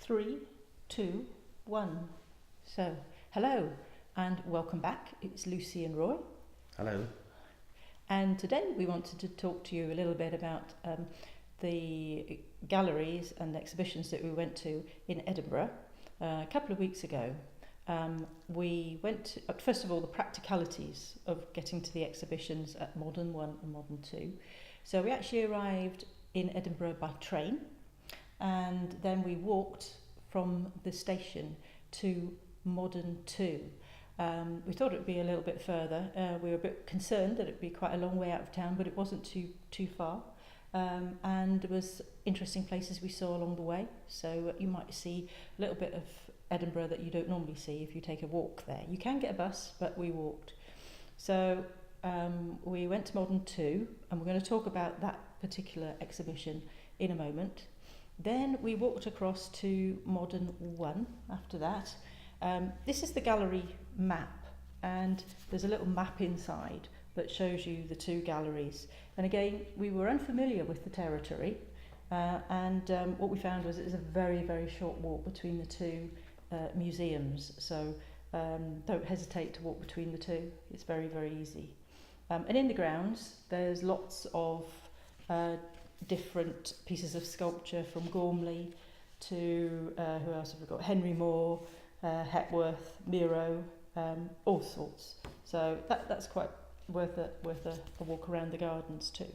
3, 2, 1. So, hello and welcome back. It's Lucy and Roy. Hello. And today we wanted to talk to you a little bit about the galleries and exhibitions that we went to in Edinburgh a couple of weeks ago. We went to, first of all, the practicalities of getting to the exhibitions at Modern 1 and Modern 2. So we actually arrived in Edinburgh by train, and then we walked from the station to Modern 2. We thought it would be a little bit further. We were a bit concerned that it would be quite a long way out of town, but it wasn't too far. And there was interesting places we saw along the way. So you might see a little bit of Edinburgh that you don't normally see if you take a walk there. You can get a bus, but we walked. So we went to Modern 2, and we're going to talk about that particular exhibition in a moment. Then we walked across to Modern 1 after that. This is the gallery map, and there's a little map inside that shows you the two galleries. And again, we were unfamiliar with the territory, and what we found was it was a very, very short walk between the two museums. So don't hesitate to walk between the two. It's very, very easy. And in the grounds, there's lots of different pieces of sculpture, from Gormley to who else have we got? Henry Moore, Hepworth, Miro, all sorts. So that's quite worth a walk around the gardens too.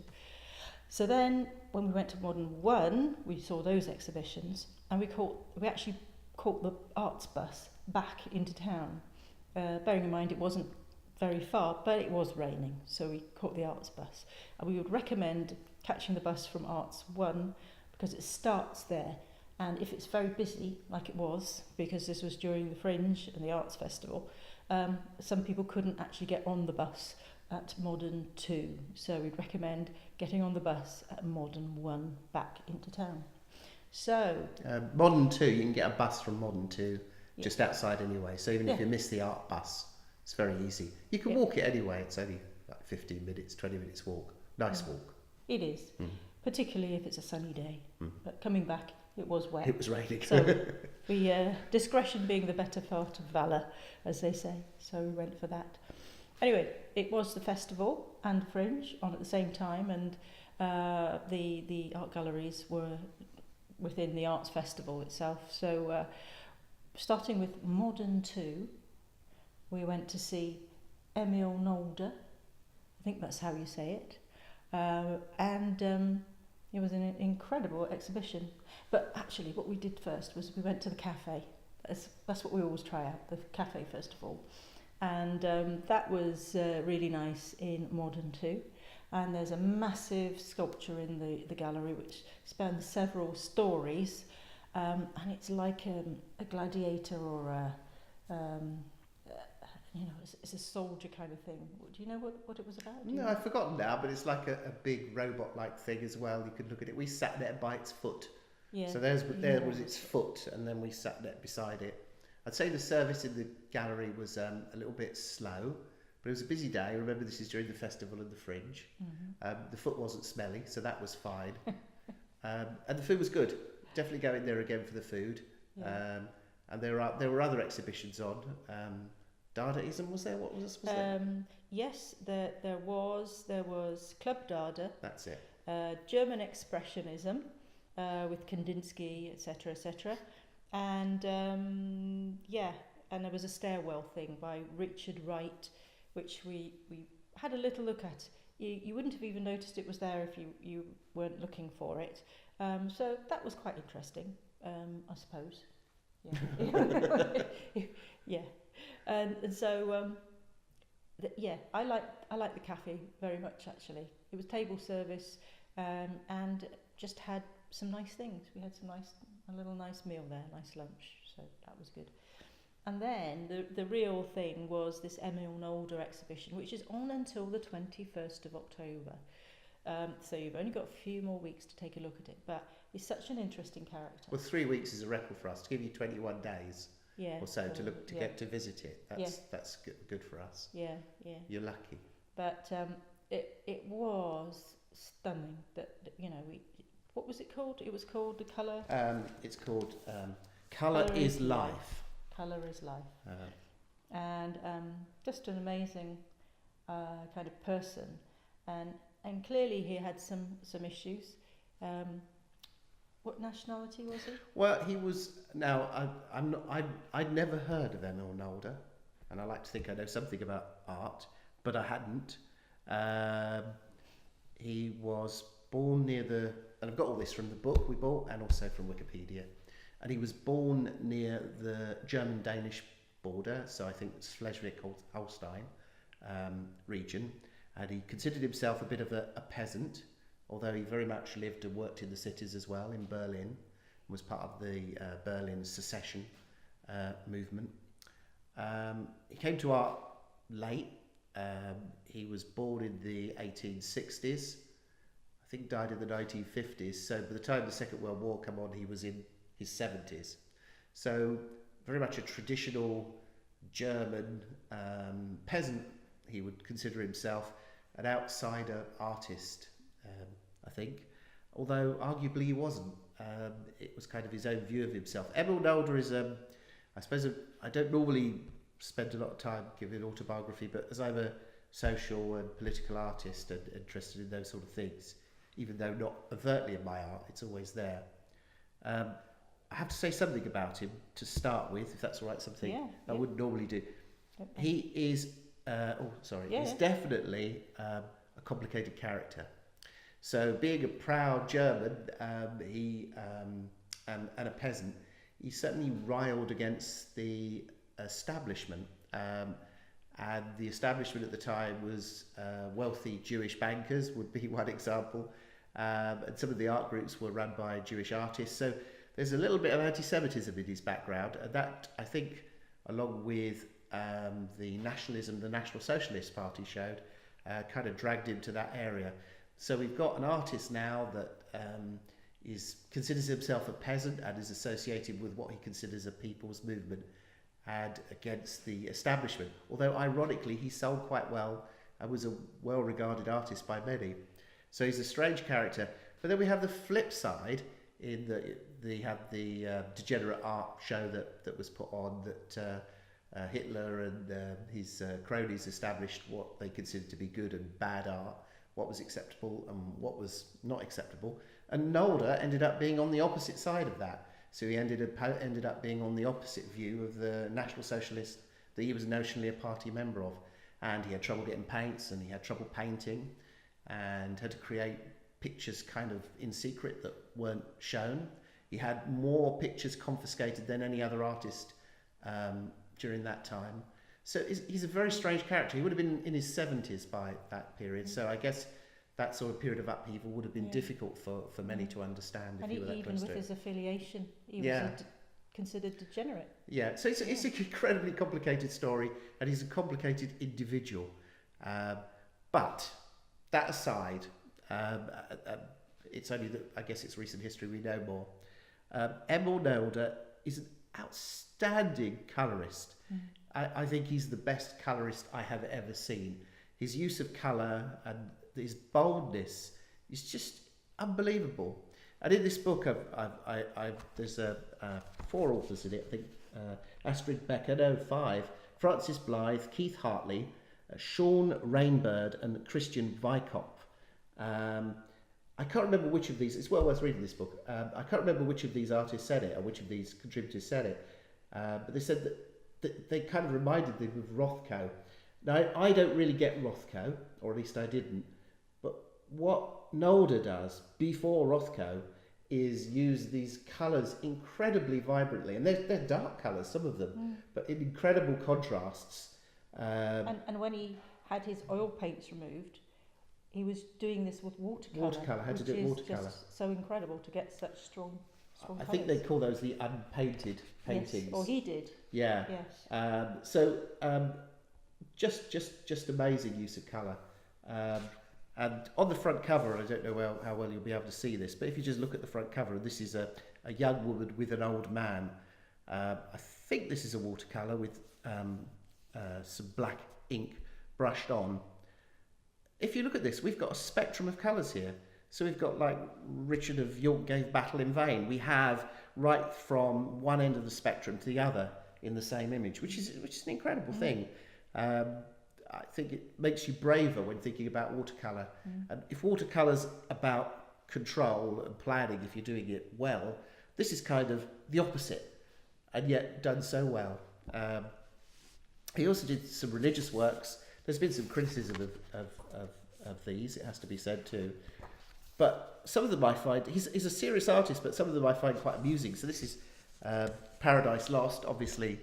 So then, when we went to Modern 1, we saw those exhibitions, and we actually caught the arts bus back into town. Bearing in mind it wasn't very far, but it was raining, so we caught the arts bus. And we would recommend catching the bus from Arts 1 because it starts there. And if it's very busy, like it was, because this was during the Fringe and the Arts Festival, some people couldn't actually get on the bus at Modern 2. So we'd recommend getting on the bus at Modern 1 back into town. So Modern 2, you can get a bus from Modern 2 just outside anyway. So even if you miss the art bus, it's very easy. You can walk it anyway. It's only like 15 minutes, 20 minutes walk. Nice walk. It is, particularly if it's a sunny day. But coming back, it was wet. It was raining. So discretion being the better part of valour, as they say. So we went for that. Anyway, it was the festival and Fringe on at the same time, and the art galleries were within the Arts Festival itself. So starting with Modern 2, we went to see Emil Nolde. I think that's how you say it. And it was an incredible exhibition. But actually, what we did first was we went to the cafe. That's what we always try out, the cafe first of all. And that was really nice in Modern 2. And there's a massive sculpture in the gallery which spans several stories. And it's like a gladiator or it's a soldier kind of thing. Do you know what it was about? No, I've forgotten now, but it's like a big robot-like thing as well. You could look at it. We sat there by its foot. Yeah. So there was its foot, and then we sat there beside it. I'd say the service in the gallery was a little bit slow, but it was a busy day. Remember, this is during the festival and the Fringe. The foot wasn't smelly, so that was fine. And the food was good. Definitely go in there again for the food. Yeah. And there were other exhibitions on. Dadaism, was there? What was there? Yes, there was Club Dada. That's it. German Expressionism with Kandinsky, etc., and and there was a stairwell thing by Richard Wright, which we had a little look at. You wouldn't have even noticed it was there if you weren't looking for it. So that was quite interesting, I suppose. Yeah. Yeah. And so I like the cafe very much, actually. It was table service and just had some nice things. We had a little nice meal there, nice lunch, so that was good. And then the real thing was this Emil Nolde exhibition, which is on until the 21st of October. So you've only got a few more weeks to take a look at it, but he's such an interesting character. Well, 3 weeks is a record for us. To give you 21 days or so to get to visit it. That's good for us. Yeah. You're lucky. But it was stunning. That what was it called? It was called The Colour. It's called Colour is life. Colour is life. And just an amazing kind of person. And clearly he had some issues. What nationality was he? Well, he was. Now, I'd never heard of Emil Nolde, and I like to think I know something about art, but I hadn't. He was born near and I've got all this from the book we bought and also from Wikipedia, and he was born near the German-Danish border, so I think it's Schleswig-Holstein region, and he considered himself a bit of a peasant, although he very much lived and worked in the cities as well, in Berlin, was part of the Berlin secession movement. He came to art late. He was born in the 1860s, I think died in the 1950s, so by the time the Second World War came on, he was in his 70s. So very much a traditional German peasant, he would consider himself, an outsider artist, I think, although arguably he wasn't. It was kind of his own view of himself. Emil Nolde is, I suppose, I don't normally spend a lot of time giving autobiography, but as I'm a social and political artist and interested in those sort of things, even though not overtly in my art, it's always there. I have to say something about him to start with, if that's all right, something I wouldn't normally do. Okay. He is, he's definitely a complicated character. So being a proud German, and a peasant, he certainly riled against the establishment. And the establishment at the time was wealthy Jewish bankers, would be one example. And some of the art groups were run by Jewish artists. So there's a little bit of anti-Semitism in his background. And that, I think, along with the nationalism the National Socialist Party showed, kind of dragged him to that area. So we've got an artist now that considers himself a peasant and is associated with what he considers a people's movement and against the establishment. Although ironically, he sold quite well and was a well-regarded artist by many. So he's a strange character. But then we have the flip side in that they had the degenerate art show that was put on that Hitler and his cronies established what they considered to be good and bad art, what was acceptable and what was not acceptable. And Nolde ended up being on the opposite side of that. So he ended up being on the opposite view of the National Socialist that he was notionally a party member of. And he had trouble getting paints and he had trouble painting and had to create pictures kind of in secret that weren't shown. He had more pictures confiscated than any other artist during that time. So he's a very strange character. He would have been in his 70s by that period. So I guess that sort of period of upheaval would have been difficult for many to understand if you were that close to it. Even with his affiliation, he was considered degenerate. Yeah, so it's an incredibly complicated story, and he's a complicated individual. But that aside, it's only that I guess it's recent history we know more. Emil Nolde is an outstanding colourist. I think he's the best colourist I have ever seen. His use of colour and his boldness is just unbelievable. And in this book, there's 4 authors in it. I think Astrid Becker, no, 5. Francis Blythe, Keith Hartley, Sean Rainbird, and Christian Vykop. I can't remember which of these. It's well worth reading this book. I can't remember which of these artists said it or which of these contributors said it. But they said that they kind of reminded them of Rothko. Now, I don't really get Rothko, or at least I didn't. But what Nolde does before Rothko is use these colours incredibly vibrantly. And they're dark colours, some of them, but in incredible contrasts. And when he had his oil paints removed, he was doing this with watercolour. Watercolour, had to do it watercolour. Just so incredible to get such strong I think they call those the unpainted paintings. Yes, or he did. Yeah. Yes. Just amazing use of colour. And on the front cover, I don't know how well you'll be able to see this, but if you just look at the front cover, this is a young woman with an old man. I think this is a watercolour with some black ink brushed on. If you look at this, we've got a spectrum of colours here. So we've got like Richard of York gave battle in vain. We have right from one end of the spectrum to the other in the same image, which is an incredible thing. I think it makes you braver when thinking about watercolour. And if watercolour's about control and planning, if you're doing it well, this is kind of the opposite, and yet done so well. He also did some religious works. There's been some criticism of these, it has to be said too. But some of them I find, he's a serious artist, but some of them I find quite amusing. So this is Paradise Lost, obviously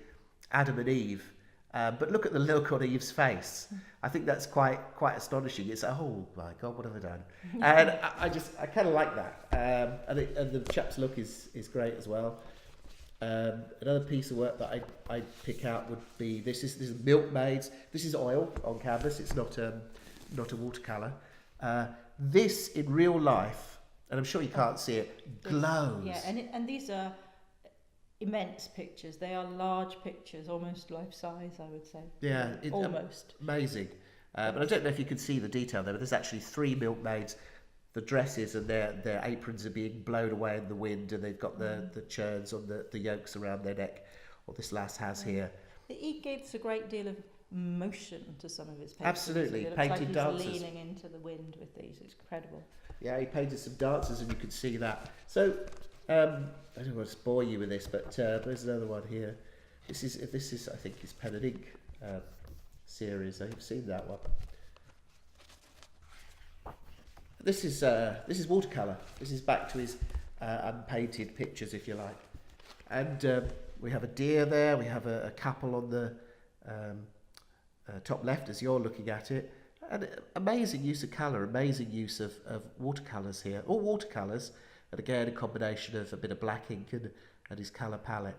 Adam and Eve. But look at the look on Eve's face. I think that's quite astonishing. It's oh my God, what have I done? And I kind of like that. And the chap's look is great as well. Another piece of work that I pick out would be this is Milkmaids. This is oil on canvas. It's not a watercolor. This in real life, and I'm sure you can't see it, glows. Yeah, and these are immense pictures. They are large pictures, almost life size, I would say. Yeah, almost amazing. But I don't know if you can see the detail there, but there's actually 3 milkmaids. The dresses and their aprons are being blown away in the wind, and they've got the churns on the yokes around their neck, or this lass has here. He gives a great deal of motion to some of his paintings. Absolutely, it looks painted like dancers. He's leaning into the wind with these. It's incredible. Yeah, he painted some dancers, and you could see that. So I don't want to bore you with this, but there's another one here. This is I think his pen and ink series. I've seen that one. This is watercolour. This is back to his unpainted pictures, if you like. And we have a deer there. We have a couple on the top left as you're looking at it. And amazing use of colour, amazing use of watercolours here. All watercolours, and again a combination of a bit of black ink and his colour palette.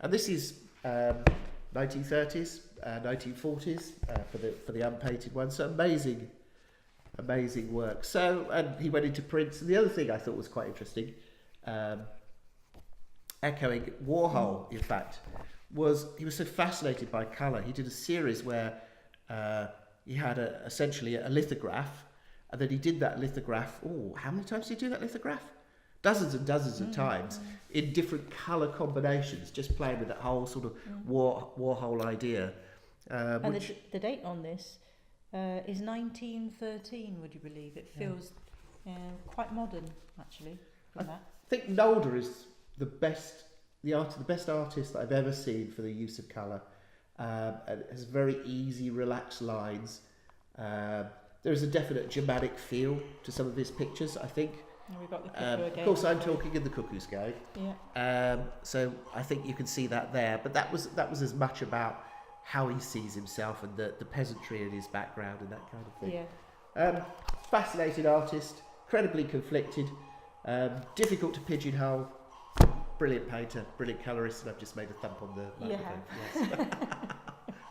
And this is 1930s, 1940s for the unpainted one. So amazing work. So, and he went into prints. And the other thing I thought was quite interesting, echoing Warhol, in fact, was he was so fascinated by colour. He did a series where he had essentially a lithograph, and then he did that lithograph. Oh, how many times did he do that lithograph? Dozens and dozens of times in different colour combinations, just playing with that whole sort of Warhol idea. And the date on this is 1913, would you believe? It feels quite modern, actually. I think Nolde is the best artist that I've ever seen for the use of colour. It has very easy, relaxed lines. There is a definite Germanic feel to some of his pictures, I think. And we've got the cuckoo again. Of course, I'm talking in the Cuckoo's Cave. Yeah. So I think you can see that there. But that was as much about how he sees himself and the peasantry in his background and that kind of thing. Yeah. Fascinating artist, incredibly conflicted, difficult to pigeonhole, brilliant painter, brilliant colourist, and I've just made a thump on the microphone. Yes.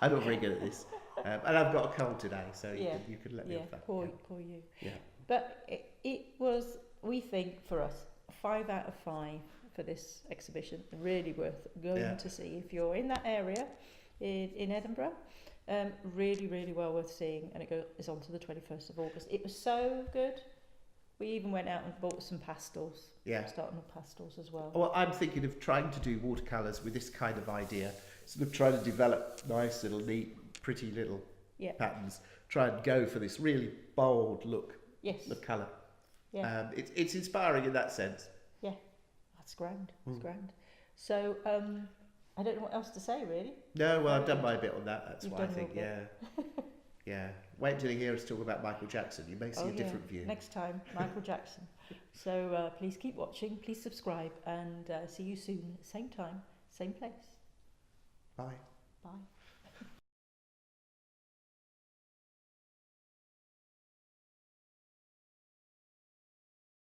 I'm not very good at this. And I've got a cold today, so you can let me off that. Poor you. Yeah. But it was, we think, for us, 5 out of 5 for this exhibition. Really worth going to see if you're in that area in Edinburgh. Really, really well worth seeing, and it's on to the 21st of August. It was so good. We even went out and bought some pastels. Yeah. Starting with pastels as well. Well, I'm thinking of trying to do watercolours with this kind of idea. Sort of trying to develop nice little, neat, pretty little patterns. Try and go for this really bold look of colour. Yeah. It's inspiring in that sense. Yeah. That's grand. That's grand. So, I don't know what else to say, really. No, well, I've done my bit on that. That's why I think, yeah. Yeah. Wait until you hear us talk about Michael Jackson. You may see a different view. Next time, Michael Jackson. So please keep watching, please subscribe, and see you soon. Same time, same place. Bye. Bye.